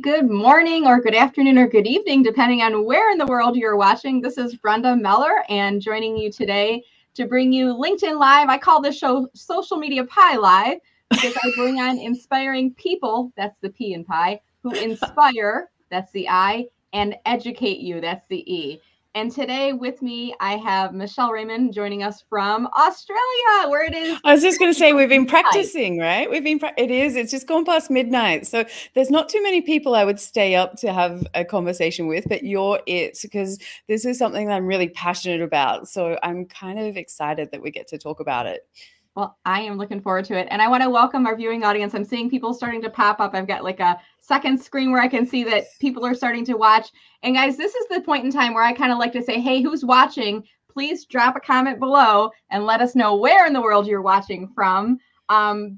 good morning or good afternoon or good evening, depending on where in the world you're watching. This is Brenda Meller, and joining you today to bring you LinkedIn Live. I call this show Social Media Pie Live because I bring on inspiring people, that's the P in pie, who inspire, that's the I, and educate you, that's the E. And today with me, I have Michelle Raymond joining us from Australia, where it is. I was just going to say, we've been practicing, right? It's just gone past midnight. So there's not too many people I would stay up to have a conversation with, but you're it, because this is something that I'm really passionate about. So I'm kind of excited that we get to talk about it. Well, I am looking forward to it. And I want to welcome our viewing audience. I'm seeing people starting to pop up. I've got like a second screen where I can see that people are starting to watch. And guys, this is the point in time where I kind of like to say, hey, who's watching? Please drop a comment below and let us know where in the world you're watching from.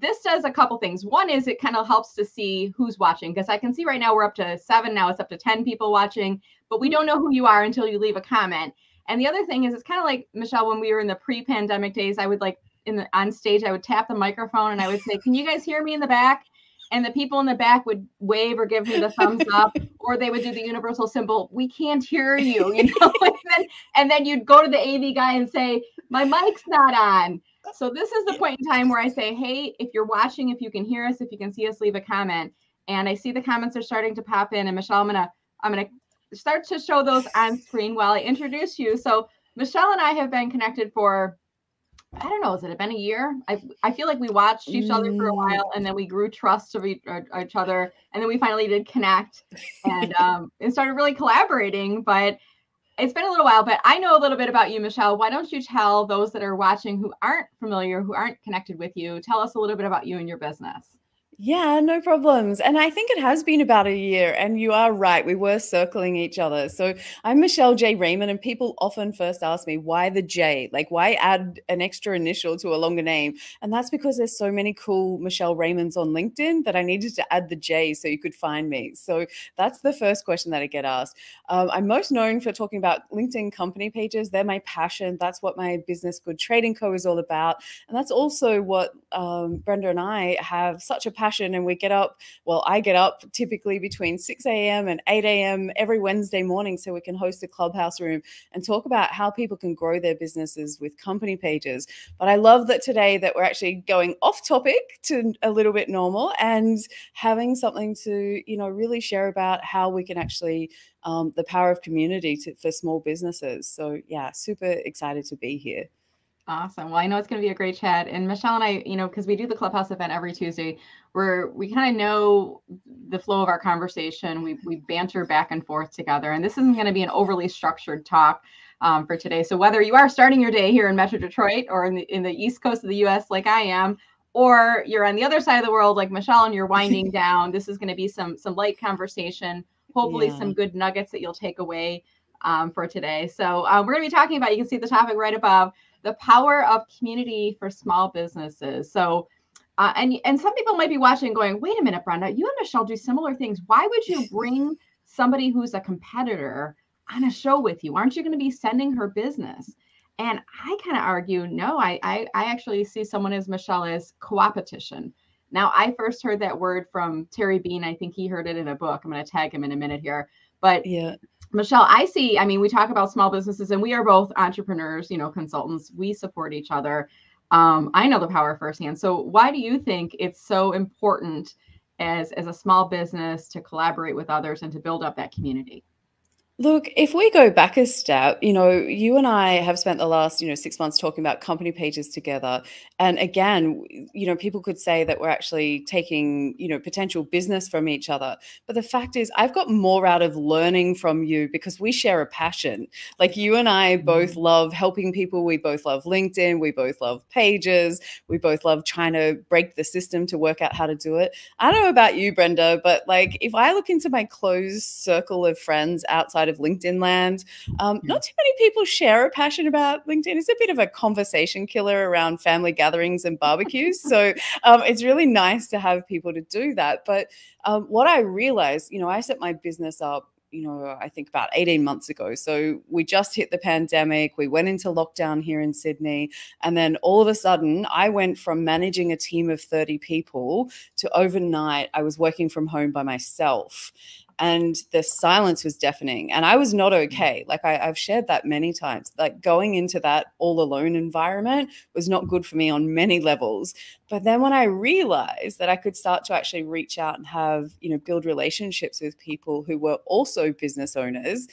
This does a couple things. One is it kind of helps to see who's watching, because I can see right now we're up to 7. Now it's up to 10 people watching, but we don't know who you are until you leave a comment. And the other thing is, it's kind of like, Michelle, when we were in the pre-pandemic days, I would like on stage, I would tap the microphone and I would say, can you guys hear me in the back? And the people in the back would wave or give me the thumbs up, or they would do the universal symbol, we can't hear you, you know? and then you'd go to the AV guy and say, my mic's not on. So this is the point in time where I say, hey, if you're watching, if you can hear us, if you can see us, leave a comment. And I see the comments are starting to pop in. And Michelle, I'm gonna start to show those on screen while I introduce you. So Michelle and I have been connected for, I don't know, has it been a year? I feel like we watched each other for a while, and then we grew trust of each other, and then we finally did connect and started really collaborating. But it's been a little while. But I know a little bit about you, Michelle. Why don't you tell those that are watching who aren't familiar, who aren't connected with you, tell us a little bit about you and your business. Yeah, no problems. And I think it has been about a year, and you are right. We were circling each other. So I'm Michelle J. Raymond, and people often first ask me, why the J? Like, why add an extra initial to a longer name? And that's because there's so many cool Michelle Raymonds on LinkedIn that I needed to add the J so you could find me. So that's the first question that I get asked. I'm most known for talking about LinkedIn company pages. They're my passion. That's what my business, Good Trading Co. is all about. And that's also what Brenda and I have such a passion, and we get up, well, I get up typically between 6 a.m. and 8 a.m. every Wednesday morning so we can host a clubhouse room and talk about how people can grow their businesses with company pages. But I love that today that we're actually going off topic to a little bit normal and having something to, you know, really share about how we can actually the power of community for small businesses. So yeah, super excited to be here. Awesome. Well, I know it's going to be a great chat. And Michelle and I, you know, because we do the Clubhouse event every Tuesday, we kind of know the flow of our conversation. We banter back and forth together. And this isn't going to be an overly structured talk for today. So whether you are starting your day here in Metro Detroit or in the East Coast of the U.S. like I am, or you're on the other side of the world like Michelle and you're winding down, this is going to be some light conversation, hopefully some good nuggets that you'll take away for today. So we're going to be talking about, you can see the topic right above, the power of community for small businesses. So, and some people might be watching going, wait a minute, Brenda, you and Michelle do similar things. Why would you bring somebody who's a competitor on a show with you? Aren't you going to be sending her business? And I kind of argue, no, I actually see someone as Michelle as co-opetition. Now, I first heard that word from Terry Bean. I think he heard it in a book. I'm going to tag him in a minute here. But yeah, Michelle, I mean, we talk about small businesses and we are both entrepreneurs, you know, consultants. We support each other. I know the power firsthand. So why do you think it's so important as a small business to collaborate with others and to build up that community? Look, if we go back a step, you know, you and I have spent the last, 6 months talking about company pages together. And again, you know, people could say that we're actually taking, potential business from each other. But the fact is, I've got more out of learning from you because we share a passion. Like you and I both love helping people. We both love LinkedIn. We both love pages. We both love trying to break the system to work out how to do it. I don't know about you, Brenda, but like if I look into my closed circle of friends outside of LinkedIn land, not too many people share a passion about LinkedIn. It's a bit of a conversation killer around family gatherings and barbecues. So it's really nice to have people to do that. But what I realized, I set my business up I think about 18 months ago. So we just hit the pandemic. We went into lockdown here in Sydney. And then all of a sudden, I went from managing a team of 30 people to overnight, I was working from home by myself. And the silence was deafening, and I was not okay. Like I've shared that many times, like going into that all alone environment was not good for me on many levels. But then when I realized that I could start to actually reach out and have, build relationships with people who were also business owners,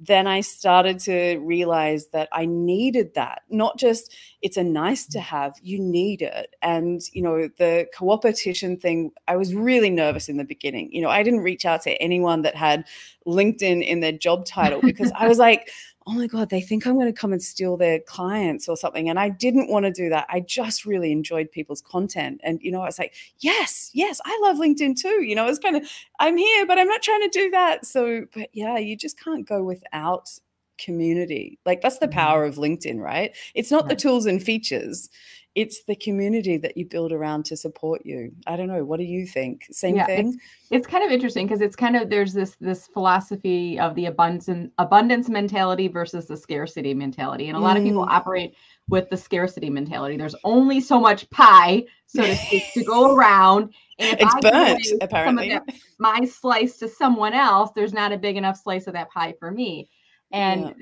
then I started to realize that I needed that. Not just it's a nice to have, you need it. And, the co-opetition thing, I was really nervous in the beginning. I didn't reach out to anyone that had LinkedIn in their job title because I was like, oh my God, they think I'm going to come and steal their clients or something. And I didn't want to do that. I just really enjoyed people's content. And, I was like, yes, I love LinkedIn too. It's kind of, I'm here, but I'm not trying to do that. So, but yeah, you just can't go without community. Like that's the power of LinkedIn, right? It's not the tools and features. It's the community that you build around to support you. I don't know. What do you think? Same thing? It's kind of interesting because it's kind of, there's this philosophy of the abundance mentality versus the scarcity mentality. And a lot of people operate with the scarcity mentality. There's only so much pie, so to speak, to go around. And if it's I burnt, give apparently. Some of that, my slice to someone else, there's not a big enough slice of that pie for me. And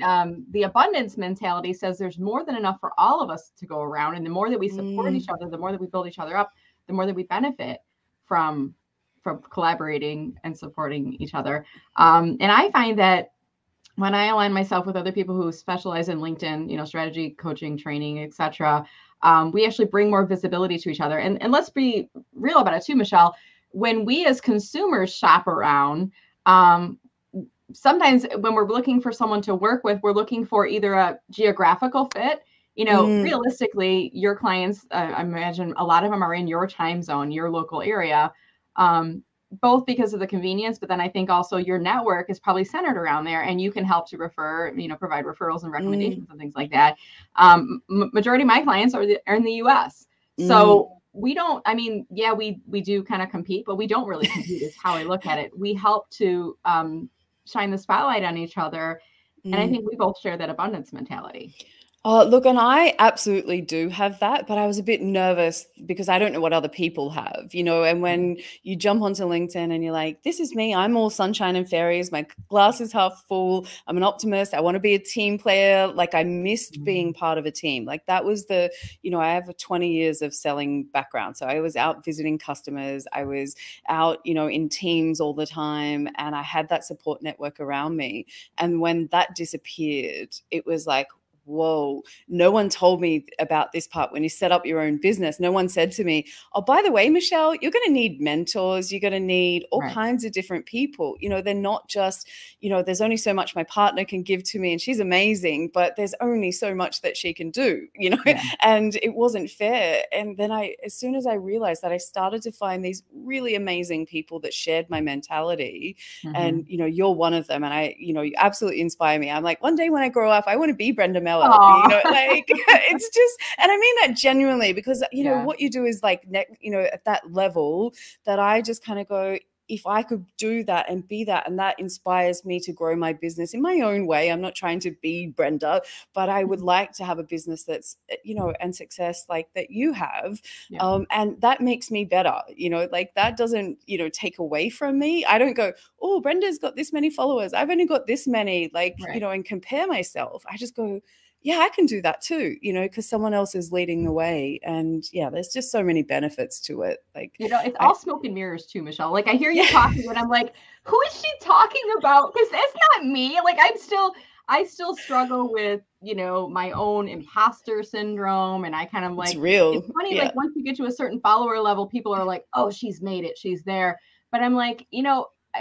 the abundance mentality says there's more than enough for all of us to go around. And the more that we support each other, the more that we build each other up, the more that we benefit from collaborating and supporting each other. And I find that when I align myself with other people who specialize in LinkedIn, strategy, coaching, training, etc., we actually bring more visibility to each other. And let's be real about it too, Michelle. When we as consumers shop around, sometimes when we're looking for someone to work with, we're looking for either a geographical fit. Realistically, your clients, I imagine a lot of them are in your time zone, your local area, both because of the convenience, but then I think also your network is probably centered around there, and you can help to refer, provide referrals and recommendations and things like that. Majority of my clients are in the US. So we don't, we do kind of compete, but we don't really compete is how I look at it. We help to shine the spotlight on each other. And I think we both share that abundance mentality. Oh, look, and I absolutely do have that, but I was a bit nervous because I don't know what other people have, and when you jump onto LinkedIn and you're like, this is me, I'm all sunshine and fairies, my glass is half full, I'm an optimist, I want to be a team player. Like I missed being part of a team. Like that was I have 20 years of selling background. So I was out visiting customers, I was out, in teams all the time, and I had that support network around me. And when that disappeared, it was like, whoa, no one told me about this part. When you set up your own business, no one said to me, oh, by the way, Michelle, you're going to need mentors. You're going to need all kinds of different people. They're not just, there's only so much my partner can give to me and she's amazing, but there's only so much that she can do, and it wasn't fair. And then as soon as I realized that, I started to find these really amazing people that shared my mentality. And, you're one of them. And you absolutely inspire me. I'm like, one day when I grow up, I want to be Brenda Mel. It's just, and I mean that genuinely, because what you do is like at that level that I just kind of go, if I could do that and be that, and that inspires me to grow my business in my own way. I'm not trying to be Brenda, but I would like to have a business that's, and success like that you have. And that makes me better, like that doesn't, take away from me. I don't go, oh, Brenda's got this many followers, I've only got this many, and compare myself. I just go, yeah, I can do that too, because someone else is leading the way. And there's just so many benefits to it. Like, it's all smoke and mirrors too, Michelle. Like I hear you talking and I'm like, who is she talking about? Because that's not me. Like I still struggle with, my own imposter syndrome. And I kind of like, it's real. It's funny, like once you get to a certain follower level, people are like, oh, she's made it, she's there. But I'm like,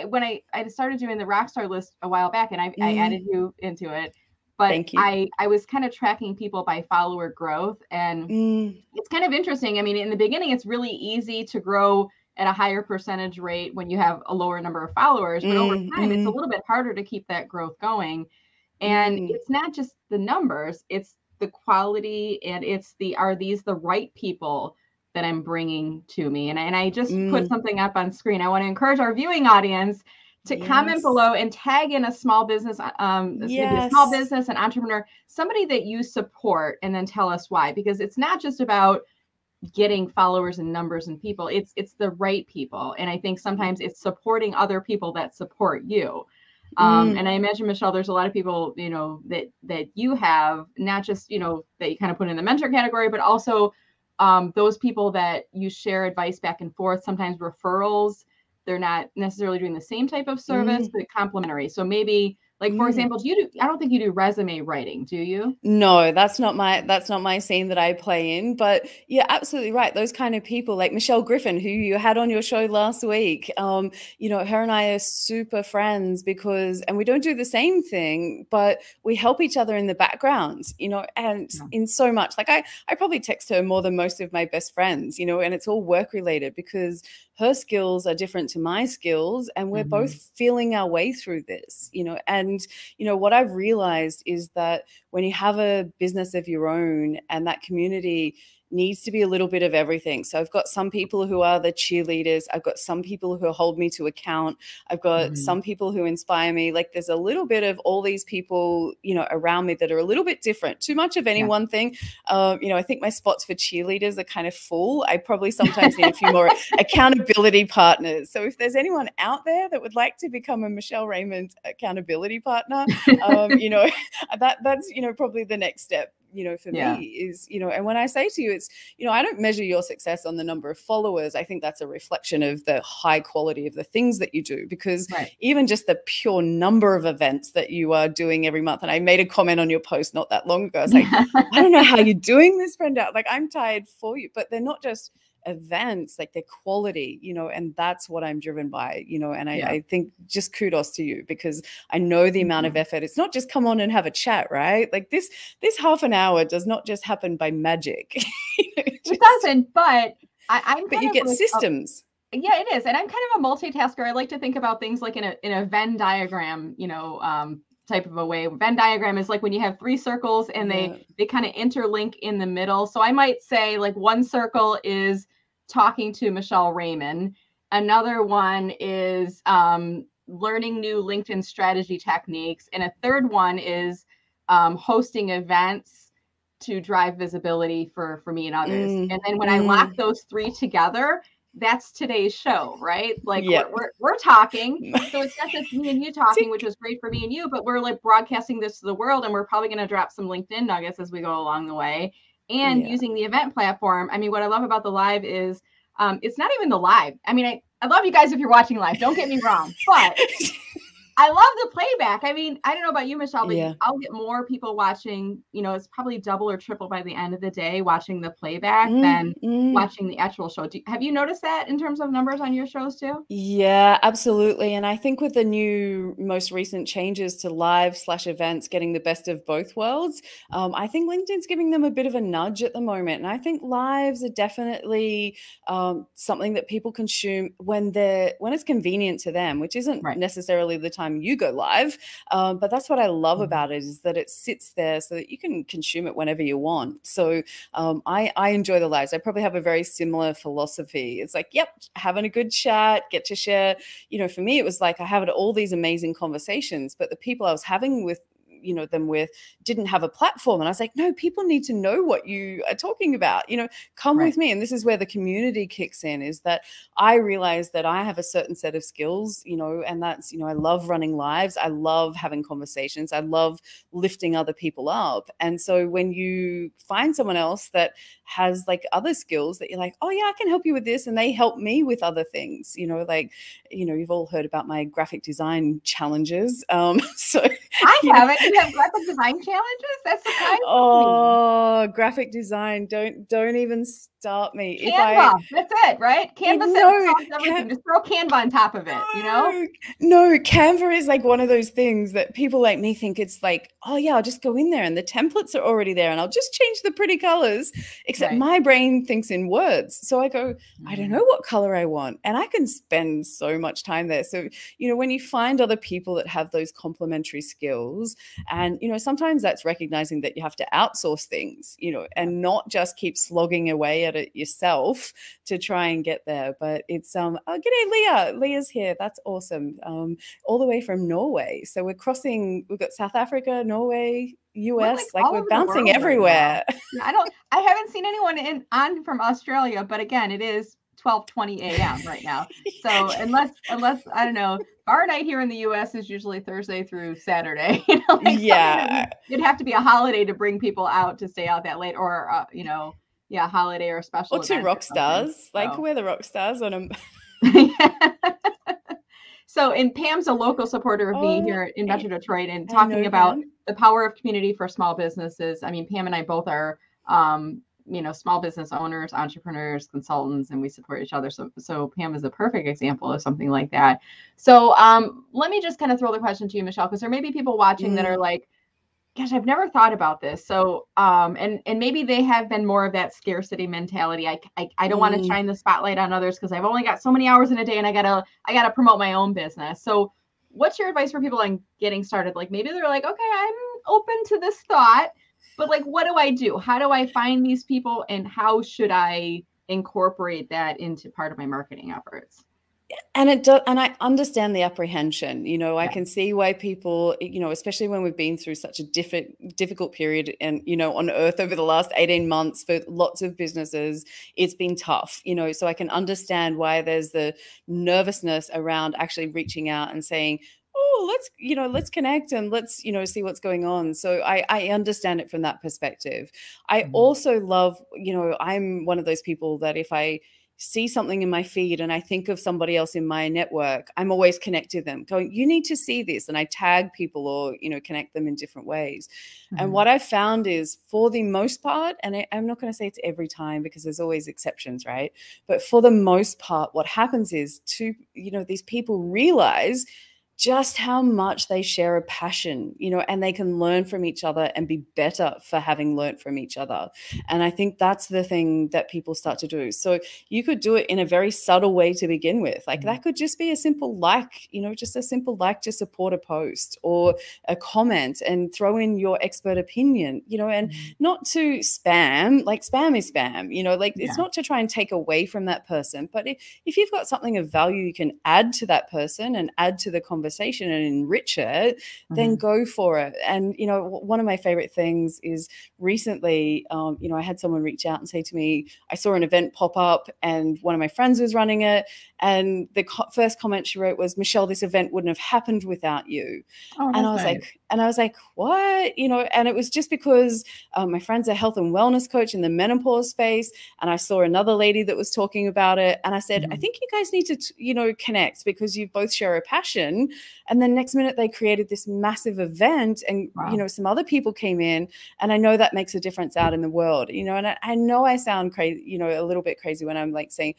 when I started doing the Rockstar list a while back, and I added you into it. But I was kind of tracking people by follower growth. And it's kind of interesting. I mean, in the beginning, it's really easy to grow at a higher percentage rate when you have a lower number of followers. But over time, it's a little bit harder to keep that growth going. And it's not just the numbers, it's the quality, and are these the right people that I'm bringing to me? And I just put something up on screen. I want to encourage our viewing audience to comment Yes. below and tag in a small business, maybe a small Yes. business, an entrepreneur, somebody that you support, and then tell us why. Because it's not just about getting followers and numbers and people. It's the right people. And I think sometimes it's supporting other people that support you. And I imagine, Michelle, there's a lot of people, that you have, not just, that you kind of put in the mentor category, but also those people that you share advice back and forth, sometimes referrals. They're not necessarily doing the same type of service, but complementary. So maybe, like, for example, I don't think you do resume writing, do you? No, that's not my scene that I play in. But you're absolutely right. Those kind of people, like Michelle Griffin, who you had on your show last week, her and I are super friends and we don't do the same thing, but we help each other in the background, and in so much. Like I probably text her more than most of my best friends, and it's all work related because her skills are different to my skills, and we're both feeling our way through this, and what I've realized is that when you have a business of your own and that community needs to be a little bit of everything. So I've got some people who are the cheerleaders. I've got some people who hold me to account. I've got some people who inspire me. Like there's a little bit of all these people, around me that are a little bit different. Too much of any one thing. I think my spots for cheerleaders are kind of full. I probably sometimes need a few more accountability partners. So if there's anyone out there that would like to become a Michelle Raymond accountability partner, that's probably the next step. For me is, and when I say to you, it's, I don't measure your success on the number of followers. I think that's a reflection of the high quality of the things that you do, because even just the pure number of events that you are doing every month. And I made a comment on your post not that long ago. I was like, I don't know how you're doing this, Brenda. Like, I'm tired for you, but they're not just events, like their quality, and that's what I'm driven by, and I think just kudos to you, because I know the amount of effort. It's not just come on and have a chat, right? Like this half an hour does not just happen by magic. It doesn't, but but you get systems. Yeah, it is. And I'm kind of a multitasker. I like to think about things like in a Venn diagram, type of a way. Venn diagram is like when you have three circles and they kind of interlink in the middle. So I might say, like, one circle is talking to Michelle Raymond. Another one is learning new LinkedIn strategy techniques. And a third one is hosting events to drive visibility for me and others. And then when I lock those three together, that's today's show, right? Like we're talking. So it's not just me and you talking, which is great for me and you, but we're like broadcasting this to the world, and we're probably going to drop some LinkedIn nuggets as we go along the way. And using the event platform. I mean, what I love about the live is it's not even the live. I mean, I love you guys if you're watching live, don't get me wrong, but I love the playback. I mean, I don't know about you, Michelle, but I'll get more people watching, it's probably double or triple by the end of the day watching the playback than watching the actual show. Have you noticed that in terms of numbers on your shows too? Yeah, absolutely. And I think with the new, most recent changes to live/events, getting the best of both worlds, I think LinkedIn's giving them a bit of a nudge at the moment. And I think lives are definitely something that people consume when it's convenient to them, which isn't necessarily the time you go live. But that's what I love about it, is that it sits there so that you can consume it whenever you want. So I enjoy the lives. I probably have a very similar philosophy. It's like, having a good chat, get to share. For me, it was like I had all these amazing conversations, but the people I was having them with didn't have a platform. And I was like, no, people need to know what you are talking about, come with me. And this is where the community kicks in, is that I realized that I have a certain set of skills, and that's, I love running lives. I love having conversations. I love lifting other people up. And so when you find someone else that has like other skills that you're like, oh yeah, I can help you with this, and they help me with other things, you've all heard about my graphic design challenges. So I haven't. You have graphic design challenges? That's surprising. Oh, graphic design! Don't even start me. Canva. That's it, right? Canva solves everything. Just throw Canva on top of it. No, Canva is like one of those things that people like me think it's like, oh yeah, I'll just go in there and the templates are already there, and I'll just change the pretty colors. Except my brain thinks in words, so I go, I don't know what color I want, and I can spend so much time there. So when you find other people that have those complementary skills. And, sometimes that's recognizing that you have to outsource things, and not just keep slogging away at at it yourself to try and get there. But it's oh, g'day Leah. Leah's here. That's awesome. All the way from Norway. So we've got South Africa, Norway, US, we're we're bouncing everywhere. Right yeah, I haven't seen anyone on from Australia, but again, it is 12:20 a.m. right now. So unless I don't know, our night here in the US is usually Thursday through Saturday. Yeah. It'd have to be a holiday to bring people out to stay out that late, or yeah, holiday or special or two rock stars. We're the rock stars on them. So, and Pam's a local supporter of me here in Metro Detroit, and talking about the power of community for small businesses. I mean, Pam and I both are, small business owners, entrepreneurs, consultants, and we support each other. So Pam is a perfect example of something like that. So let me just kind of throw the question to you, Michelle, because there may be people watching that are like, gosh, I've never thought about this. So, and maybe they have been more of that scarcity mentality. I don't want to shine the spotlight on others because I've only got so many hours in a day, and I gotta promote my own business. So what's your advice for people on getting started? Like, maybe they're like, okay, I'm open to this thought, but like, what do I do? How do I find these people, and how should I incorporate that into part of my marketing efforts? And it does, and I understand the apprehension. I can see why people, especially when we've been through such a difficult period, and on earth over the last 18 months for lots of businesses, it's been tough. So I can understand why there's the nervousness around actually reaching out and saying, oh, let's connect and let's see what's going on. So I understand it from that perspective. I also love, I'm one of those people that if I see something in my feed and I think of somebody else in my network, I'm always connecting them, going, you need to see this. And I tag people or, connect them in different ways. And what I've found is, for the most part, and I'm not going to say it's every time because there's always exceptions, right? But for the most part, what happens is these people realize just how much they share a passion, and they can learn from each other and be better for having learned from each other. And I think that's the thing that people start to do. So you could do it in a very subtle way to begin with. Like that could just be a simple just a simple like to support a post, or a comment, and throw in your expert opinion, and not to spam. Like spam is spam, it's not to try and take away from that person. But if you've got something of value you can add to that person and add to the conversation and enrich it, then go for it. And one of my favorite things is recently I had someone reach out and say to me, I saw an event pop up and one of my friends was running it, and the first comment she wrote was, Michelle, this event wouldn't have happened without you. And I was like, what? And it was just because my friend's a health and wellness coach in the menopause space, and I saw another lady that was talking about it, and I said, I think you guys need to connect because you both share a passion. And then next minute they created this massive event, and some other people came in, and I know that makes a difference out in the world. And I know I sound crazy, a little bit crazy when I'm like saying,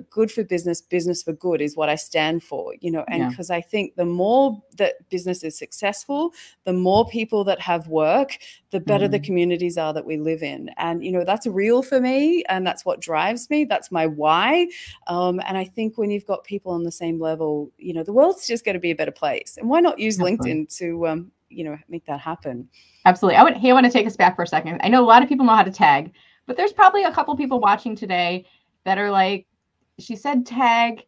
good for business, business for good is what I stand for, and because I think the more that business is successful, the more people that have work, the better the communities are that we live in. And, that's real for me, and that's what drives me. That's my why. And I think when you've got people on the same level, the world's just going to be a better place. And why not use LinkedIn to, make that happen? Absolutely. I want to take us back for a second. I know a lot of people know how to tag, but there's probably a couple people watching today that are like, she said tag.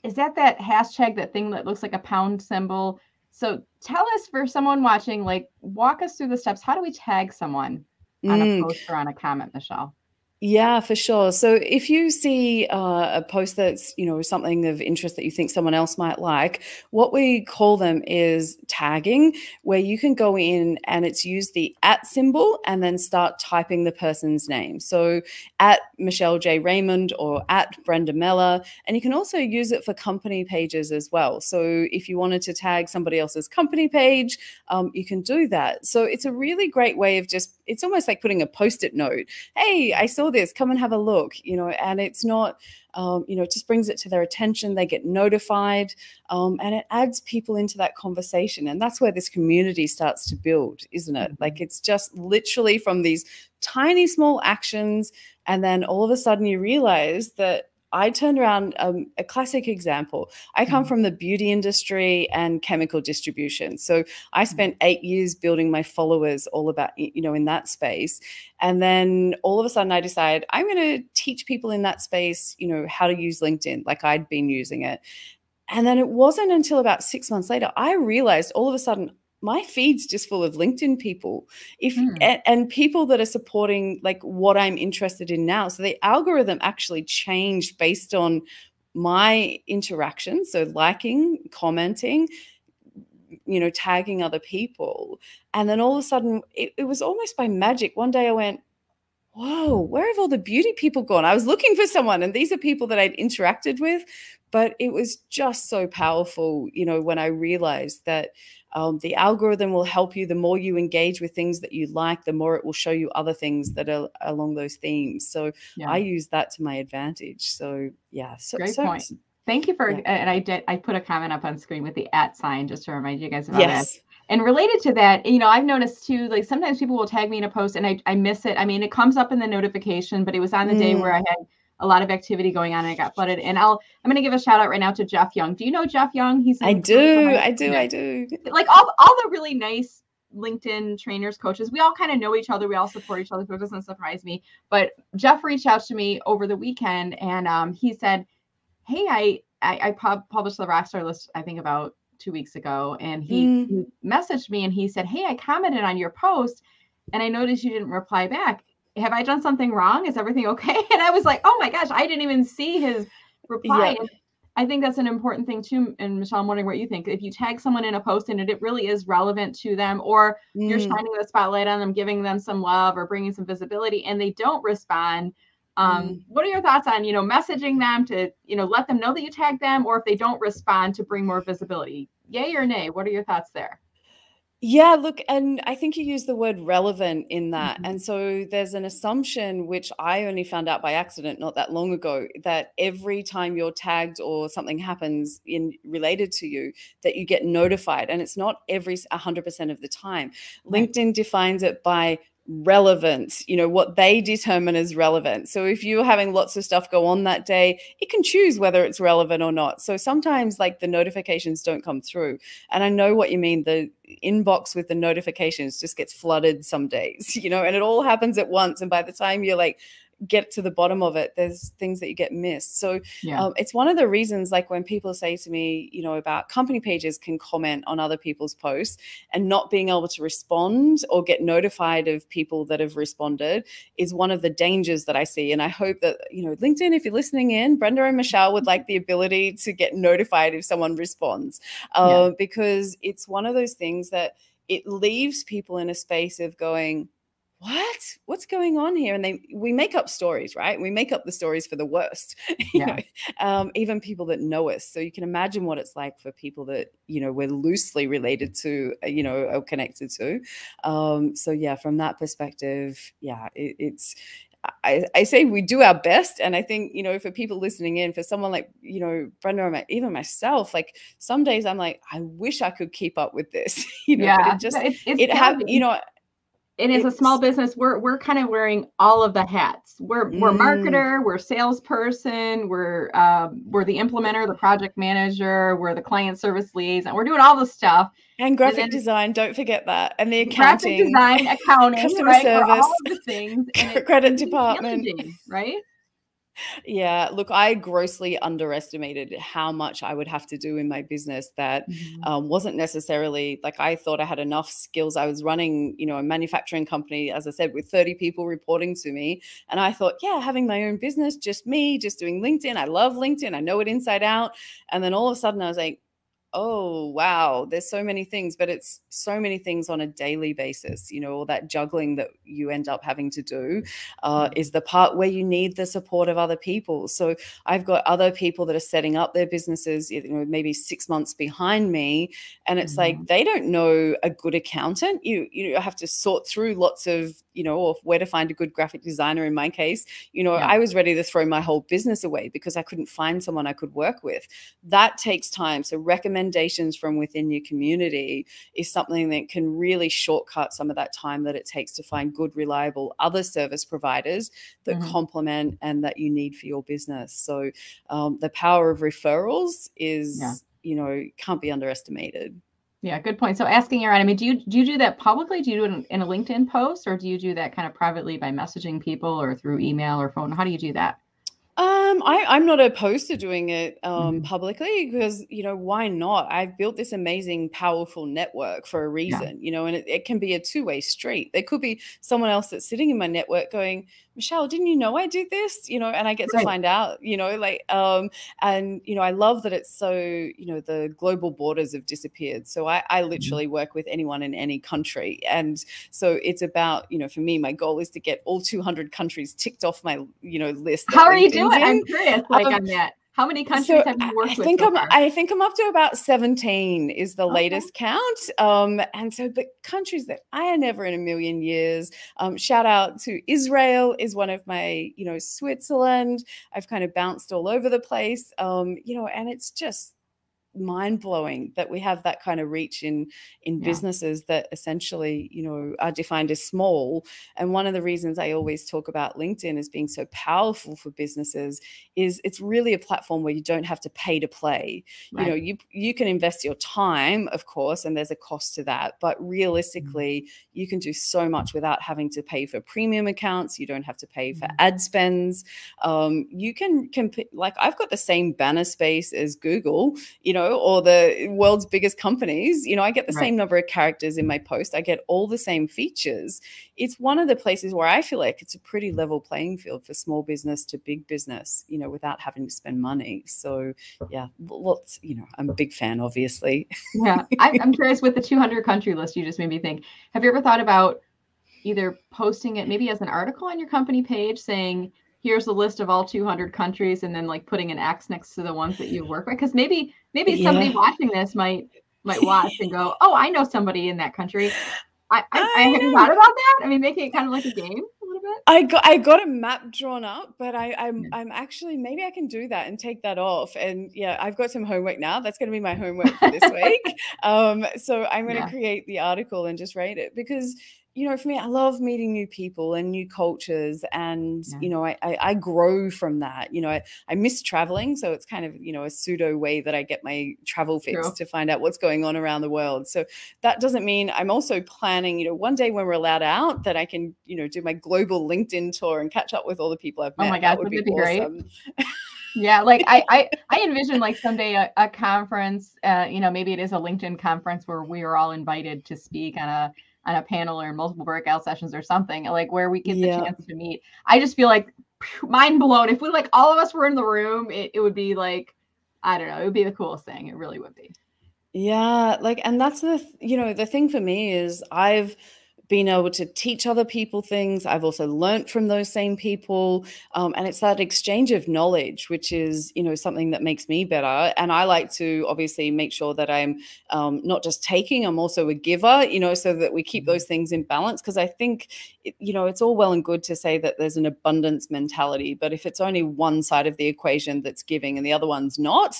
Is that hashtag, that thing that looks like a pound symbol? So tell us, for someone watching, like, walk us through the steps. How do we tag someone on a post or on a comment, Michelle? Yeah, for sure. So if you see a post that's, something of interest that you think someone else might like, what we call them is tagging, where you can go in and it's use the @ symbol and then start typing the person's name. So at Michelle J. Raymond or at Brenda Meller. And you can also use it for company pages as well. So if you wanted to tag somebody else's company page, you can do that. So it's a really great way of it's almost like putting a Post-it note. Hey, I saw this, come and have a look, and it's not, it just brings it to their attention. They get notified, and it adds people into that conversation. And that's where this community starts to build, isn't it? Like, it's just literally from these tiny, small actions. And then all of a sudden you realize that I turned around a classic example. I come from the beauty industry and chemical distribution. So I spent 8 years building my followers all about, in that space. And then all of a sudden I decided I'm going to teach people in that space, how to use LinkedIn like I'd been using it. And then it wasn't until about 6 months later, I realized all of a sudden my feed's just full of LinkedIn people and people that are supporting like what I'm interested in now. So the algorithm actually changed based on my interaction. So liking, commenting, tagging other people. And then all of a sudden it was almost by magic. One day I went, whoa, where have all the beauty people gone? I was looking for someone, and these are people that I'd interacted with, but it was just so powerful, when I realized that the algorithm will help you. The more you engage with things that you like, the more it will show you other things that are along those themes. So I use that to my advantage. So yeah. Great point. Thank you for, and I put a comment up on screen with the @ just to remind you guys about it. And related to that, I've noticed too, like sometimes people will tag me in a post and I miss it. I mean, it comes up in the notification, but it was on the day where I had a lot of activity going on and I got flooded. And I'm going to give a shout out right now to Jeff Young. Do you know Jeff Young? I do. Like all the really nice LinkedIn trainers, coaches, we all kind of know each other. We all support each other. So it doesn't surprise me. But Jeff reached out to me over the weekend and he said, hey, I published the Rockstar list, I think about 2 weeks ago. And he messaged me and he said, hey, I commented on your post and I noticed you didn't reply back. Have I done something wrong? Is everything okay? And I was like, oh my gosh, I didn't even see his reply. And I think that's an important thing too. And Michelle, I'm wondering what you think. If you tag someone in a post and it really is relevant to them, or you're shining the spotlight on them, giving them some love or bringing some visibility and they don't respond, what are your thoughts on, messaging them to, let them know that you tagged them, or if they don't respond to bring more visibility? Yay or nay? What are your thoughts there? Yeah, look, and I think you use the word relevant in that. And so there's an assumption, which I only found out by accident not that long ago, that every time you're tagged or something happens related to you, that you get notified. And it's not every 100% of the time. Right. LinkedIn defines it by relevance, what they determine as relevant. So if you're having lots of stuff go on that day, it can choose whether it's relevant or not. So sometimes like the notifications don't come through. And I know what you mean. The inbox with the notifications just gets flooded some days, and it all happens at once. And by the time you're like, get to the bottom of it, there's things that you get missed. So it's one of the reasons, like when people say to me, about company pages can comment on other people's posts and not being able to respond or get notified of people that have responded is one of the dangers that I see. And I hope that, LinkedIn, if you're listening in, Brenda and Michelle would like the ability to get notified if someone responds, because it's one of those things that it leaves people in a space of going, what's going on here? And we make up stories, right? We make up the stories for the worst, even people that know us. So you can imagine what it's like for people that, we're loosely related to, or connected to. So yeah, from that perspective, I say we do our best. And I think, for people listening in, for someone like, Brenda or even myself, like some days I'm like, I wish I could keep up with this, but and as a small business, we're kind of wearing all of the hats. We're marketer, we're salesperson, we're the implementer, the project manager, we're the client service liaison. We're doing all the stuff. And graphic design, don't forget that. And the accounting. Graphic design, accounting, customer service. We're all of the things. And credit department. Right? Yeah, look, I grossly underestimated how much I would have to do in my business that wasn't necessarily like I thought I had enough skills. I was running, a manufacturing company, as I said, with 30 people reporting to me. And I thought, having my own business, just me, just doing LinkedIn. I love LinkedIn. I know it inside out. And then all of a sudden I was like, oh, wow, there's so many things, but it's so many things on a daily basis, all that juggling that you end up having to do is the part where you need the support of other people. So I've got other people that are setting up their businesses, maybe 6 months behind me. And it's like, they don't know a good accountant. You have to sort through lots of or where to find a good graphic designer in my case, I was ready to throw my whole business away because I couldn't find someone I could work with. That takes time. So recommendations from within your community is something that can really shortcut some of that time that it takes to find good, reliable other service providers that complement and that you need for your business. So the power of referrals is, can't be underestimated. Yeah, good point. So asking around, I mean, do you do that publicly? Do you do it in a LinkedIn post, or do you do that kind of privately by messaging people or through email or phone? How do you do that? I'm not opposed to doing it publicly because, why not? I've built this amazing, powerful network for a reason, and it can be a two-way street. There could be someone else that's sitting in my network going, Michelle, didn't you know I did this? And I get to find out, I love that it's so, the global borders have disappeared. So I literally work with anyone in any country. And so it's about, for me, my goal is to get all 200 countries ticked off my, list. How are you doing? I'm curious, on that. How many countries have you worked with so far? I think I'm up to about 17 is the latest count. And so the countries that I had never in a million years, shout out to Israel is one of my, Switzerland. I've kind of bounced all over the place, and it's just mind-blowing that we have that kind of reach in businesses that essentially are defined as small. And one of the reasons I always talk about LinkedIn as being so powerful for businesses is it's really a platform where you don't have to pay to play. You can invest your time, of course, and there's a cost to that, but realistically you can do so much without having to pay for premium accounts. You don't have to pay for ad spends. You can like I've got the same banner space as Google, or the world's biggest companies. I get the same number of characters in my post. I get all the same features. It's one of the places where I feel like it's a pretty level playing field for small business to big business, without having to spend money. So yeah, lots, I'm a big fan, obviously. Yeah. I'm curious, with the 200 country list, you just made me think, have you ever thought about either posting it maybe as an article on your company page saying, here's a list of all 200 countries, and then like putting an X next to the ones that you work with? Because maybe somebody watching this might watch and go, oh, I know somebody in that country. I have you thought about that? I mean, making it kind of like a game a little bit. I got a map drawn up, but I'm actually, maybe I can do that and take that off. And yeah, I've got some homework now. That's going to be my homework for this week. So I'm going to create the article and just rate it because, for me, I love meeting new people and new cultures, and I grow from that. I miss traveling, so it's kind of a pseudo way that I get my travel fix to find out what's going on around the world. So that doesn't mean I'm also planning, one day when we're allowed out, that I can do my global LinkedIn tour and catch up with all the people I've met. Oh my God, wouldn't it be awesome. Great? Yeah, like I envision like someday a conference, maybe it is a LinkedIn conference where we are all invited to speak on a panel or multiple breakout sessions or something, like where we get the chance to meet. I just feel like mind blown. If we like all of us were in the room, it would be like, I don't know, it would be the coolest thing. It really would be. Yeah, and that's the thing for me is I've been able to teach other people things. I've also learned from those same people. And it's that exchange of knowledge, which is, something that makes me better. And I like to obviously make sure that I'm not just taking, I'm also a giver, so that we keep those things in balance. Because I think, it's all well and good to say that there's an abundance mentality, but if it's only one side of the equation that's giving and the other one's not,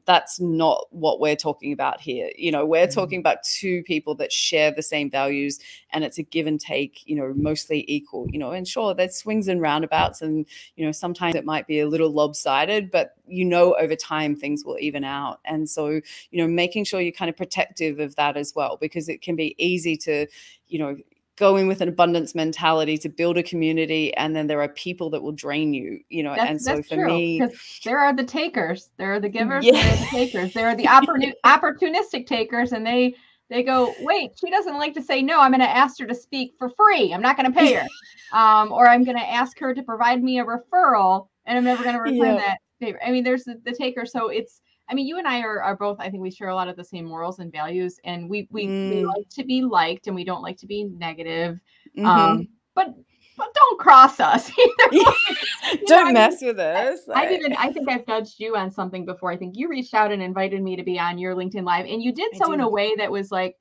that's not what we're talking about here. We're talking about two people that share the same values, and it's a give and take, mostly equal, and sure, there's swings and roundabouts, and, sometimes it might be a little lopsided, but, over time things will even out. And so, making sure you're kind of protective of that as well, because it can be easy to, go in with an abundance mentality to build a community, and then there are people that will drain you, and so for me, there are the takers, there are the givers, there are the takers, there are the opportunistic takers, and they go, wait, she doesn't like to say no, I'm going to ask her to speak for free, I'm not going to pay her, or I'm going to ask her to provide me a referral, and I'm never going to return that favor. I mean, there's the taker. So you and I are both, I think we share a lot of the same morals and values, and we like to be liked, and we don't like to be negative. But don't cross us either. Don't mess with us. I think I've judged you on something before. I think you reached out and invited me to be on your LinkedIn Live, and you did so in a way that was like,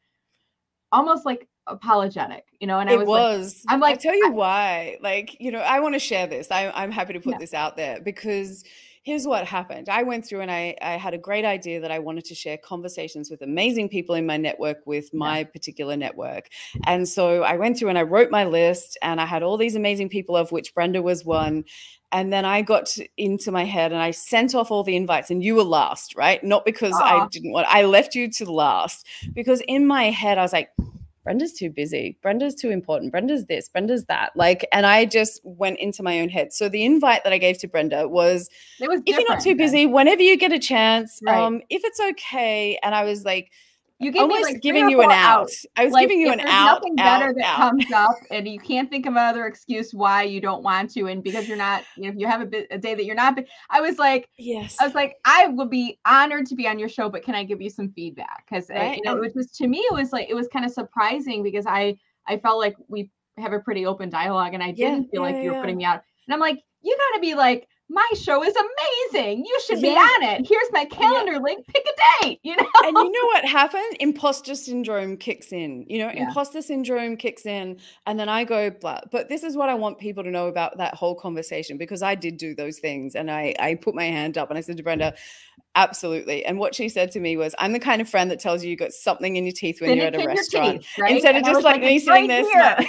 almost like apologetic, you know, and I It was like, was. I'm I like, tell you why. Like, you know, I want to share this. I'm happy to put yeah, this out there because here's what happened. I went through and I had a great idea that I wanted to share conversations with amazing people in my network with yeah, my particular network. And so I went through and I wrote my list and I had all these amazing people, of which Brenda was one. And then I got into my head and I sent off all the invites, and you were last, right? Not because I oh, didn't want, I left you to last because in my head I was like, Brenda's too busy. Brenda's too important. Brenda's this, Brenda's that. Like, and I just went into my own head. So the invite that I gave to Brenda was, it was if you're not too different then, busy, whenever you get a chance, right? if it's okay. And I was like, You gave me almost like 3 giving or you an 4 out. outs. I was Like giving you if an there's out, nothing out, better that out. comes up and you can't think of another excuse why you don't want to, and because you're not, you know, if you have a day that you're not, I was like, Yes. I would be honored to be on your show, but can I give you some feedback? Because Right. you know, And it was just, to me, it was like, it was kind of surprising because I felt like we have a pretty open dialogue, and I yeah, didn't feel yeah, like you were yeah. putting me out. And I'm like, you got to be like, my show is amazing. You should be Yeah. on it. Here's my Yeah. calendar link. Pick a date. You know? And you know what happened? Imposter syndrome kicks in. You know, Yeah. imposter syndrome kicks in. And then I go, blah. But this is what I want people to know about that whole conversation, because I did do those things. And I put my hand up and I said to Brenda, absolutely. And what she said to me was, I'm the kind of friend that tells you got something in your teeth when you're at Cynic a in your restaurant. teeth, right? Instead of And I just was like like, me it's sitting right there here.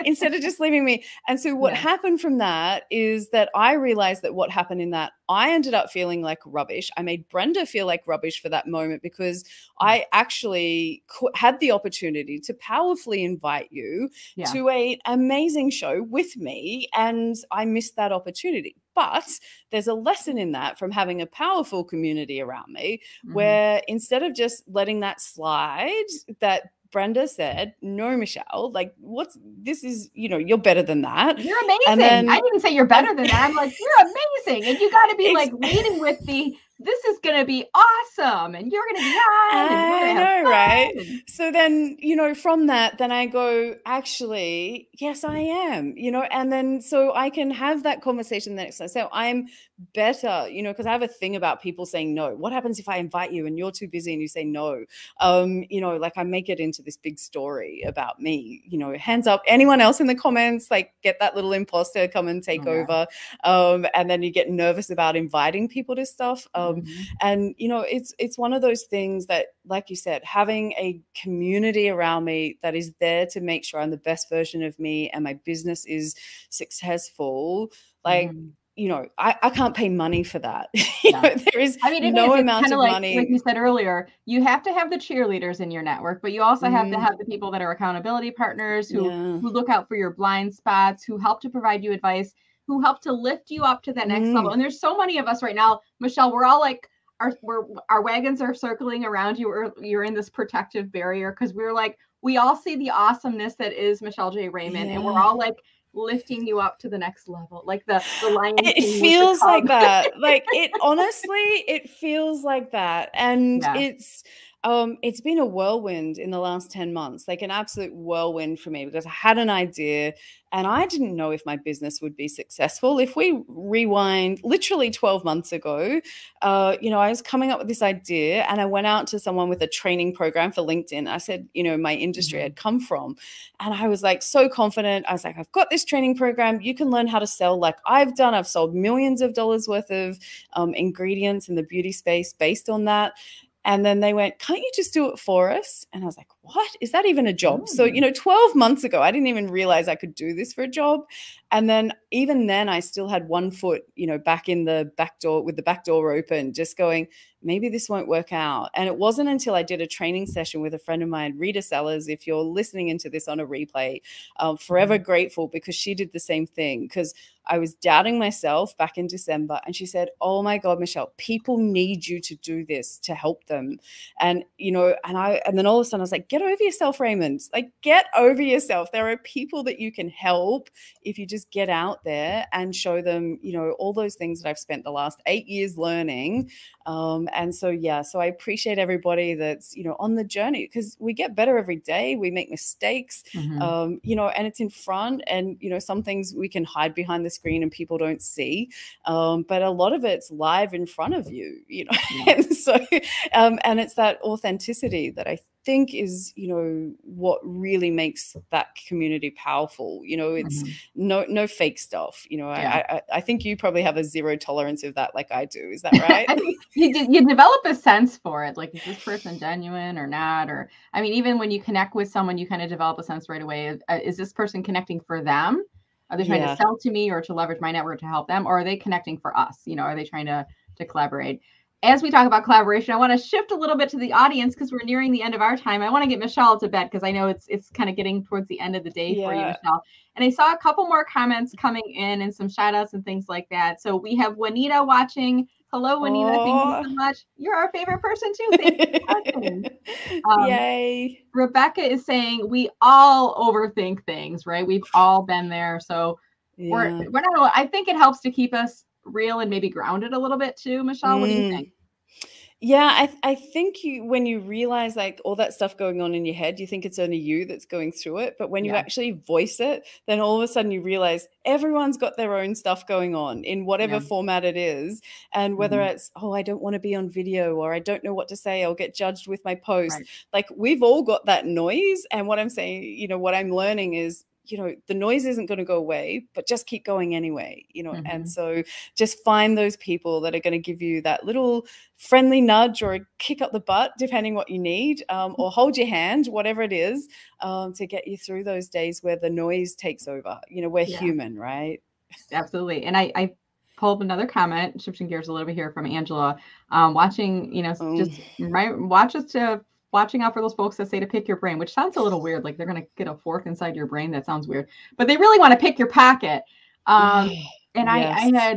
instead of just leaving me. And so what Yeah. happened from that is that I realized that what happened in that, I ended up feeling like rubbish. I made Brenda feel like rubbish for that moment because I actually had the opportunity to powerfully invite you Yeah. to an amazing show with me, and I missed that opportunity. But there's a lesson in that from having a powerful community around me, where instead of just letting that slide, that Brenda said, no, Michelle, like this is, you know, you're better than that. You're And amazing. I then didn't say you're better than that. I'm like, you're amazing. And you got to be like leading with this is going to be awesome. And you're going to be on and we're going I to have know, right? fun. And So then, you know, from that, then I go, actually, yes, I am, you know, and then so I can have that conversation the next time. So I'm better, you know, because I have a thing about people saying no. What happens if I invite you and you're too busy and you say no? You know, like I make it into this big story about me, you know, hands up. Anyone else in the comments, like get that little imposter come and take over. And then you get nervous about inviting people to stuff. And you know, it's one of those things that, like you said, having a community around me that is there to make sure I'm the best version of me and my business is successful. Like, you know, I can't pay money for that. You know, there is no amount kind of of like money. you said earlier, you have to have the cheerleaders in your network, but you also have to have the people that are accountability partners who look out for your blind spots, who help to provide you advice, who help to lift you up to that next level. And there's so many of us right now, Michelle, we're all like, our wagons are circling around you, or you're in this protective barrier, because we're like, we all see the awesomeness that is Michelle J. Raymond, and we're all like lifting you up to the next level, like the Lion King. It feels like that. Like it honestly, it feels like that. And it's been a whirlwind in the last 10 months, like an absolute whirlwind for me, because I had an idea and I didn't know if my business would be successful. If we rewind literally 12 months ago, you know, I was coming up with this idea and I went out to someone with a training program for LinkedIn. I said, you know, my industry I'd come from. And I was like so confident. I was like, I've got this training program. You can learn how to sell like I've done. I've sold millions of dollars worth of ingredients in the beauty space based on that. And then they went, can't you just do it for us? And I was like, what? Is that even a job? So, you know, 12 months ago, I didn't even realize I could do this for a job. And then even then I still had one foot, you know, back in the back door with the back door open, just going, maybe this won't work out. And it wasn't until I did a training session with a friend of mine, Rita Sellers, if you're listening into this on a replay, forever grateful, because she did the same thing. Because I was doubting myself back in December. And she said, oh my God, Michelle, people need you to do this to help them. And, you know, and then all of a sudden I was like, get over yourself, Raymond. Like, get over yourself. There are people that you can help if you just get out there and show them, you know, all those things that I've spent the last 8 years learning. And so, yeah, so I appreciate everybody that's, you know, on the journey, because we get better every day. We make mistakes, you know, and it's in front, and, you know, some things we can hide behind the screen and people don't see. But a lot of it's live in front of you, you know, and so, and it's that authenticity that I think is, what really makes that community powerful. It's no fake stuff. I think you probably have a zero tolerance of that, like I do. Is that right? I think you develop a sense for it. Like, is this person genuine or not? Or, I mean, even when you connect with someone, you kind of develop a sense right away. Is this person connecting for them? Are they trying to sell to me or to leverage my network to help them? Or are they connecting for us? Are they trying to collaborate? As we talk about collaboration, I want to shift a little bit to the audience because we're nearing the end of our time. I want to get Michelle to bed because I know it's kind of getting towards the end of the day for you, Michelle. And I saw a couple more comments coming in and some shout outs and things like that. So we have Juanita watching. Hello, Juanita. Thank you so much. You're our favorite person too. Thank you for watching. Yay. Rebecca is saying we all overthink things, right? We've all been there. So we're not, I think it helps to keep us real and maybe grounded a little bit too. Michelle, what do you think? Yeah, I think when you realize like all that stuff going on in your head, you think it's only you that's going through it. But when you actually voice it, then all of a sudden you realize everyone's got their own stuff going on in whatever format it is. And whether it's, I don't want to be on video, or I don't know what to say, I'll get judged with my post. Like, we've all got that noise. And what I'm saying, what I'm learning is, the noise isn't going to go away, but just keep going anyway, and so just find those people that are going to give you that little friendly nudge or a kick up the butt, depending what you need, or hold your hand, whatever it is, to get you through those days where the noise takes over. We're human, right? Absolutely. And I pull up another comment, shifting gears a little bit here, from Angela, watching, just watching out for those folks that say to pick your brain, which sounds a little weird. Like they're going to get a fork inside your brain. That sounds weird, but they really want to pick your pocket. And I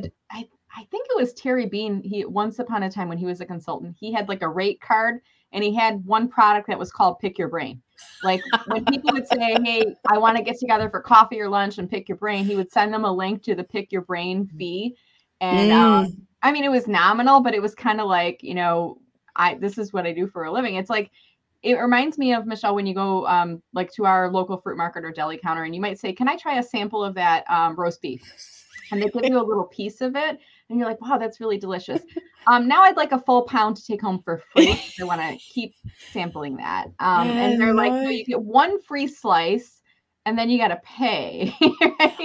think it was Terry Bean. Once upon a time when he was a consultant, he had like a rate card, and he had one product that was called Pick Your Brain. Like when people would say, hey, I want to get together for coffee or lunch and pick your brain, he would send them a link to the Pick Your Brain fee. And I mean, it was nominal, but it was kind of like, this is what I do for a living. It's like, it reminds me of, Michelle, when you go like to our local fruit market or deli counter, and you might say, can I try a sample of that roast beef? And they give you a little piece of it, and you're like, wow, that's really delicious. Now I'd like a full pound to take home for free. I want to keep sampling that. And they're like, no, you get one free slice, and then you got to pay.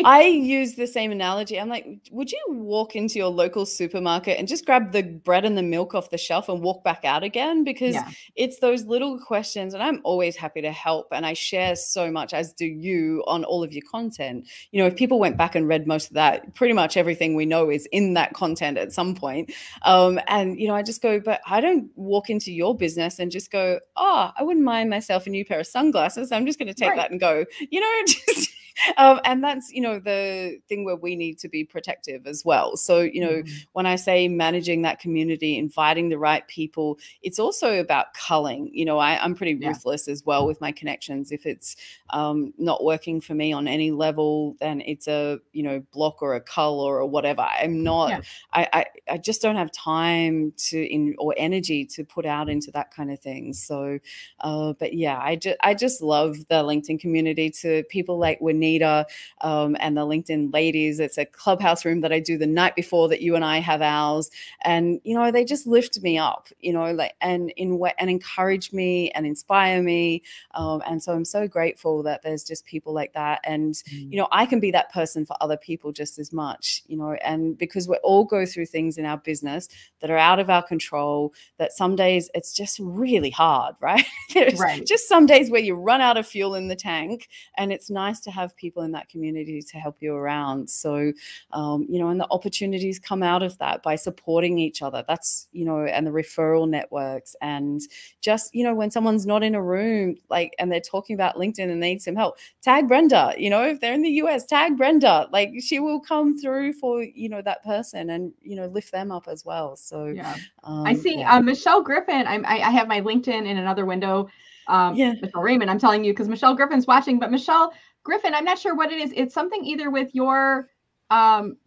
I use the same analogy. I'm like, would you walk into your local supermarket and just grab the bread and the milk off the shelf and walk back out again? Because it's those little questions, and I'm always happy to help. And I share so much, as do you, on all of your content. If people went back and read most of that, pretty much everything we know is in that content at some point. And, I just go, but I don't walk into your business and just go, I wouldn't mind myself a new pair of sunglasses. I'm just going to take that and go, just and that's the thing where we need to be protective as well. So when I say managing that community, inviting the right people, it's also about culling. I'm pretty ruthless as well with my connections. If it's not working for me on any level, then it's a block or a cull or whatever. I'm not I just don't have time or energy to put out into that kind of thing. So but I just love the LinkedIn community. To people like Juanita and the LinkedIn ladies, it's a clubhouse room that I do the night before that you and I have ours, and they just lift me up, and encourage me and inspire me, and so I'm so grateful that there's just people like that, and I can be that person for other people just as much, and because we all go through things in our business that are out of our control, that some days it's just really hard, right? There's just some days where you run out of fuel in the tank, and it's nice to have people in that community to help you around. So, and the opportunities come out of that by supporting each other. That's, and the referral networks, and just, when someone's not in a room, like, and they're talking about LinkedIn and need some help, tag Brenda, if they're in the US, tag Brenda, like she will come through for, that person and, lift them up as well. So I see Michelle Griffin. I have my LinkedIn in another window. Michelle Raymond, I'm telling you, because Michelle Griffin's watching, but Michelle Griffin, I'm not sure what it is. It's something either with your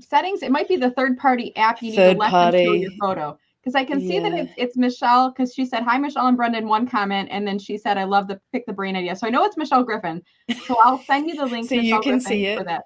settings. It might be the third-party app. You need to let them show your photo. Because I can see that it's Michelle, because she said, hi, Michelle and Brenda in one comment. And then she said, I love the pick the brain idea. So I know it's Michelle Griffin. So I'll send you the link so to you Michelle can Griffin see it for that.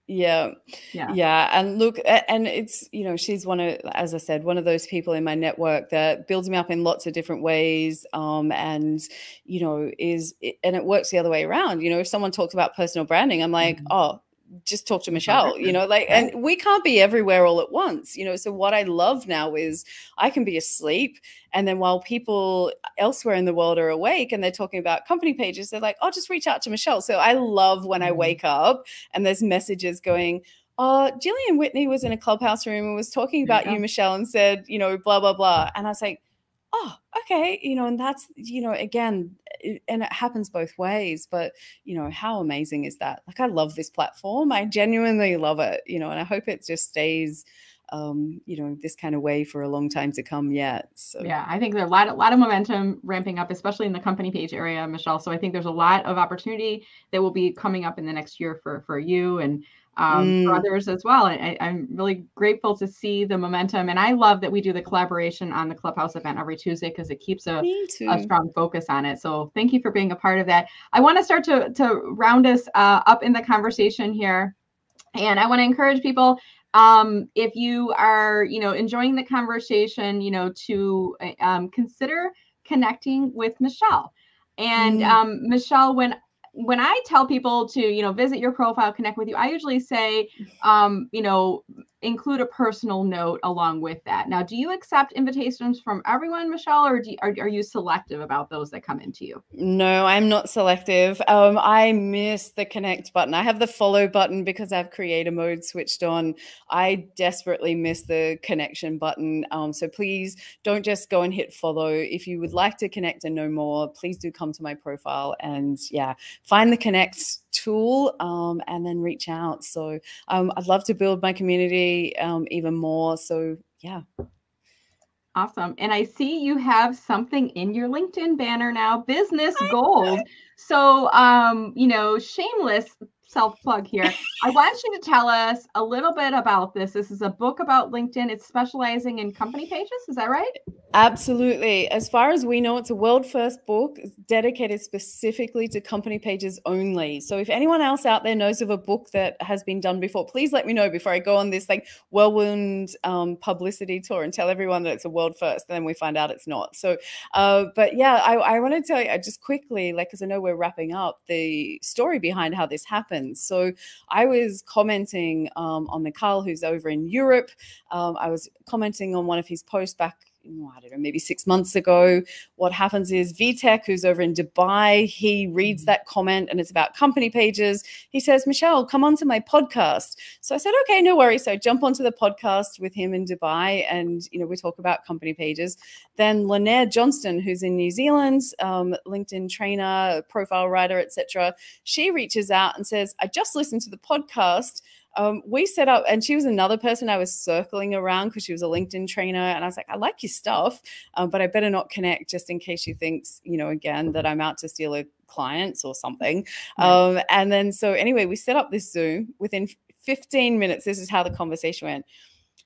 Yeah. Yeah. Yeah. And look, and it's, she's as I said, one of those people in my network that builds me up in lots of different ways. And, and it works the other way around. If someone talks about personal branding, I'm like, oh, just talk to Michelle, Right. and we can't be everywhere all at once, so what I love now is I can be asleep, and then while people elsewhere in the world are awake and they're talking about company pages, they're like, oh, just reach out to Michelle. So I love when I wake up and there's messages going, oh, Jillian Whitney was in a Clubhouse room and was talking about you, Michelle, and said, blah, blah, blah. And I was like, oh, okay. And that's, again, and it happens both ways, but, how amazing is that? Like, I love this platform. I genuinely love it, and I hope it just stays, this kind of way for a long time to come yet. So. Yeah, I think there's a lot of momentum ramping up, especially in the company page area, Michelle. So I think there's a lot of opportunity that will be coming up in the next year for you and for others as well. I'm really grateful to see the momentum. And I love that we do the collaboration on the Clubhouse event every Tuesday because it keeps a strong focus on it. So thank you for being a part of that. I want to start to round us up in the conversation here. And I want to encourage people, if you are, enjoying the conversation, to consider connecting with Michelle. And Michelle, when I tell people to, visit your profile, connect with you, I usually say, include a personal note along with that. Now, do you accept invitations from everyone, Michelle, or are you selective about those that come into you? No, I'm not selective. I miss the connect button. I have the follow button because I have creator mode switched on. I desperately miss the connection button. So please don't just go and hit follow. If you would like to connect and know more, please do come to my profile and find the connect tool and then reach out. So I'd love to build my community even more. So yeah. Awesome. And I see you have something in your LinkedIn banner now, business gold. So, shameless self-plug here. I want you to tell us a little bit about this. This is a book about LinkedIn. It's specializing in company pages. Is that right? Absolutely. As far as we know, it's a world first book dedicated specifically to company pages only. So if anyone else out there knows of a book that has been done before, please let me know before I go on this whirlwind publicity tour and tell everyone that it's a world first. And then we find out it's not. So, but yeah, I want to tell you just quickly, because I know we're wrapping up, the story behind how this happened. So I was commenting on Mikhail, who's over in Europe. I was commenting on one of his posts back, I don't know, maybe 6 months ago. What happens is VTech, who's over in Dubai, he reads that comment and it's about company pages. He says, Michelle, come onto my podcast. So I said, okay, no worries. So I jump onto the podcast with him in Dubai and, we talk about company pages. Then Lynette Johnston, who's in New Zealand, LinkedIn trainer, profile writer, etc. She reaches out and says, I just listened to the podcast. We set up, and she was another person I was circling around because she was a LinkedIn trainer. And I was like, I like your stuff, but I better not connect just in case she thinks, again, that I'm out to steal her clients or something. Right. And then, so anyway, we set up this Zoom. Within 15 minutes, this is how the conversation went.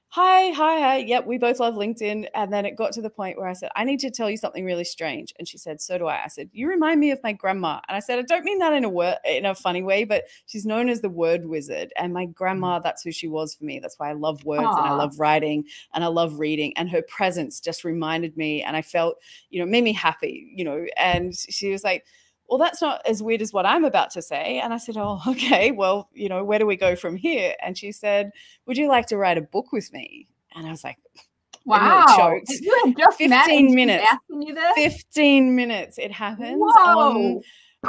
Hi. Yep, we both love LinkedIn. And then it got to the point where I said, I need to tell you something really strange. And she said, so do I. I said, you remind me of my grandma. And I said, I don't mean that in a funny way, but she's known as the word wizard. And my grandma, that's who she was for me. That's why I love words and I love writing and I love reading. And her presence just reminded me, and I felt, made me happy, and she was like, well, that's not as weird as what I'm about to say. And I said, oh, okay, well, where do we go from here? And she said, would you like to write a book with me? And I was like, wow. Choked. You had just 15 minutes. Asking you this? 15 minutes. It happened. Whoa.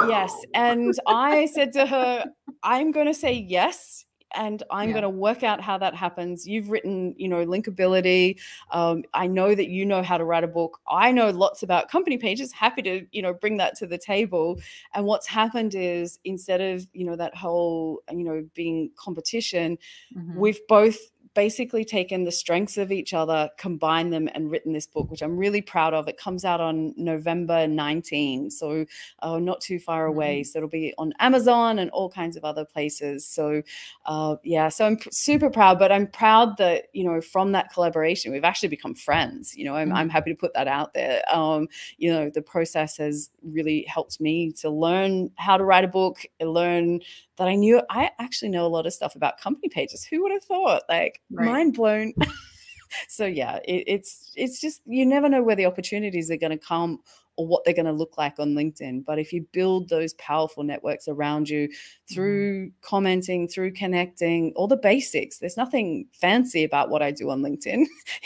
Yes. And I said to her, I'm going to say yes. And I'm going to work out how that happens. You've written, linkability. I know that you know how to write a book. I know lots about company pages. Happy to, bring that to the table. And what's happened is instead of, that whole, being competition, we've both basically taken the strengths of each other, combined them, and written this book, which I'm really proud of. It comes out on November 19, so not too far away. So it'll be on Amazon and all kinds of other places. So yeah, so I'm super proud, but I'm proud that, you know, from that collaboration, we've actually become friends. You know, I'm happy to put that out there. You know, the process has really helped me to learn how to write a book, learn that I actually know a lot of stuff about company pages. Who would have thought? Like, mind blown. So yeah, it's just, you never know where the opportunities are going to come or what they're going to look like on LinkedIn. But if you build those powerful networks around you through commenting, through connecting, all the basics, there's nothing fancy about what I do on LinkedIn.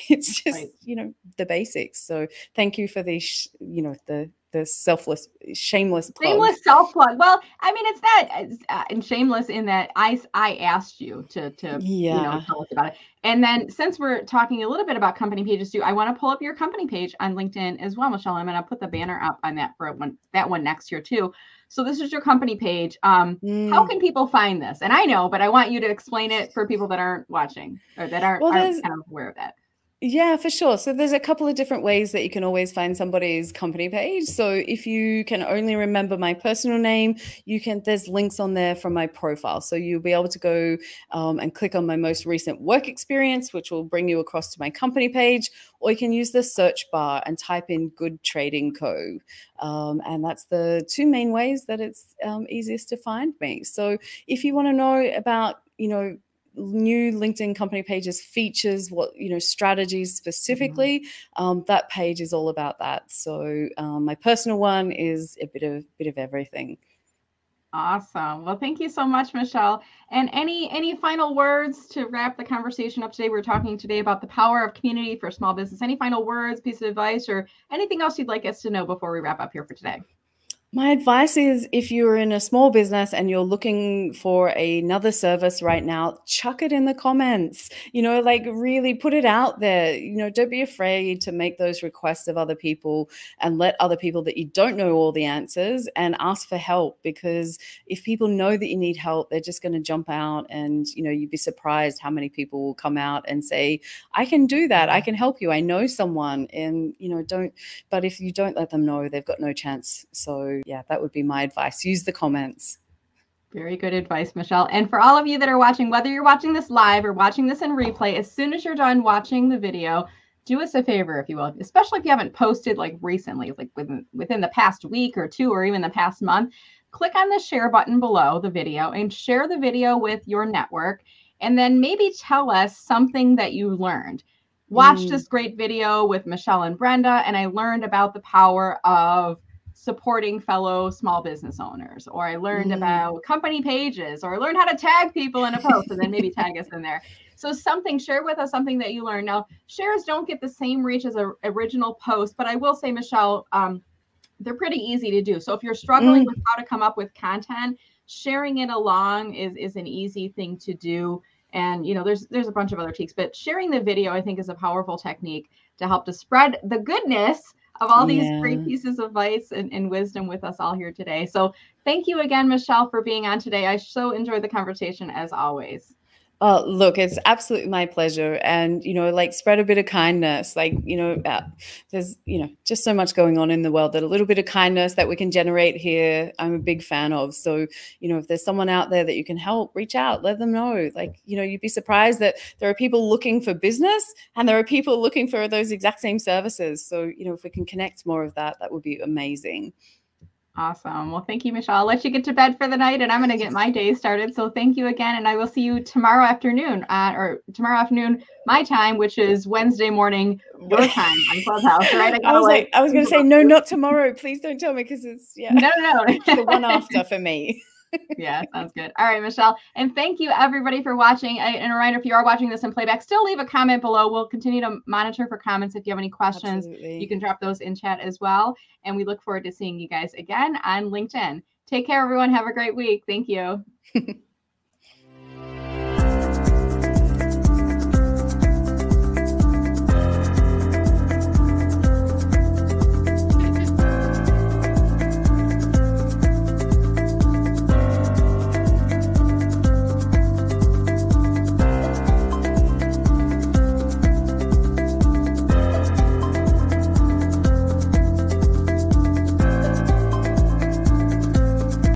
It's just, you know, the basics. So thank you for the, you know, the selfless, shameless plug. Shameless self plug. Well, I mean, it's that and shameless in that I asked you to you know, tell us about it. And then since we're talking a little bit about company pages too, I want to pull up your company page on LinkedIn as well, Michelle. I'm going to put the banner up on that for that one next year too. So this is your company page. How can people find this? And I know, but I want you to explain it for people that aren't watching or that aren't kind of aware of that. Yeah, for sure. So there's a couple of different ways that you can always find somebody's company page. So if you can only remember my personal name, there's links on there from my profile. So you'll be able to go and click on my most recent work experience, which will bring you across to my company page, or you can use the search bar and type in Good Trading Co. And that's the two main ways that it's easiest to find me. So if you want to know about, you know, new LinkedIn company pages, features, what, you know, strategies specifically, that page is all about that. So my personal one is a bit of everything. Awesome. Well, thank you so much, Michelle. And any final words to wrap the conversation up today? We're talking today about the power of community for small business. Any final words, piece of advice, or anything else you'd like us to know before we wrap up here for today? My advice is, if you're in a small business and you're looking for another service right now, chuck it in the comments, you know, like really put it out there. You know, don't be afraid to make those requests of other people and let other people that you don't know all the answers and ask for help, because if people know that you need help, they're just going to jump out, and, you know, you'd be surprised how many people will come out and say, I can do that. I can help you. I know someone. And, you know, but if you don't let them know, they've got no chance. So yeah, that would be my advice. Use the comments. Very good advice, Michelle. And for all of you that are watching, whether you're watching this live or watching this in replay, as soon as you're done watching the video, do us a favor, if you will, especially if you haven't posted like recently, like within the past week or two, or even the past month, click on the share button below the video and share the video with your network. And then maybe tell us something that you learned. Watched this great video with Michelle and Brenda, and I learned about the power of supporting fellow small business owners, or I learned about company pages, or I learned how to tag people in a post, and then maybe tag us in there. So share with us something that you learned. Now, shares don't get the same reach as an original post, but I will say, Michelle, they're pretty easy to do. So if you're struggling with how to come up with content, sharing it along is an easy thing to do. And, you know, there's a bunch of other tweaks, but sharing the video, I think, is a powerful technique to help to spread the goodness of all these great pieces of advice and wisdom with us all here today. So thank you again, Michelle, for being on today. I so enjoyed the conversation as always. Look, it's absolutely my pleasure. And, you know, like, spread a bit of kindness. Like, you know, there's, you know, just so much going on in the world that a little bit of kindness that we can generate here, I'm a big fan of. So, you know, if there's someone out there that you can help, reach out, let them know. Like, you know, you'd be surprised that there are people looking for business and there are people looking for those exact same services. So, you know, if we can connect more of that, that would be amazing. Awesome. Well, thank you, Michelle. I'll let you get to bed for the night, and I'm going to get my day started. So thank you again, and I will see you tomorrow afternoon, or tomorrow afternoon my time, which is Wednesday morning your time on Clubhouse, right? I was going to say, no, not tomorrow. Please don't tell me, because it's no. It's the one after for me. Yeah, sounds good. All right, Michelle. And thank you, everybody, for watching. And a reminder, if you are watching this in playback, still leave a comment below. We'll continue to monitor for comments. If you have any questions, you can drop those in chat as well. And we look forward to seeing you guys again on LinkedIn. Take care, everyone. Have a great week. Thank you.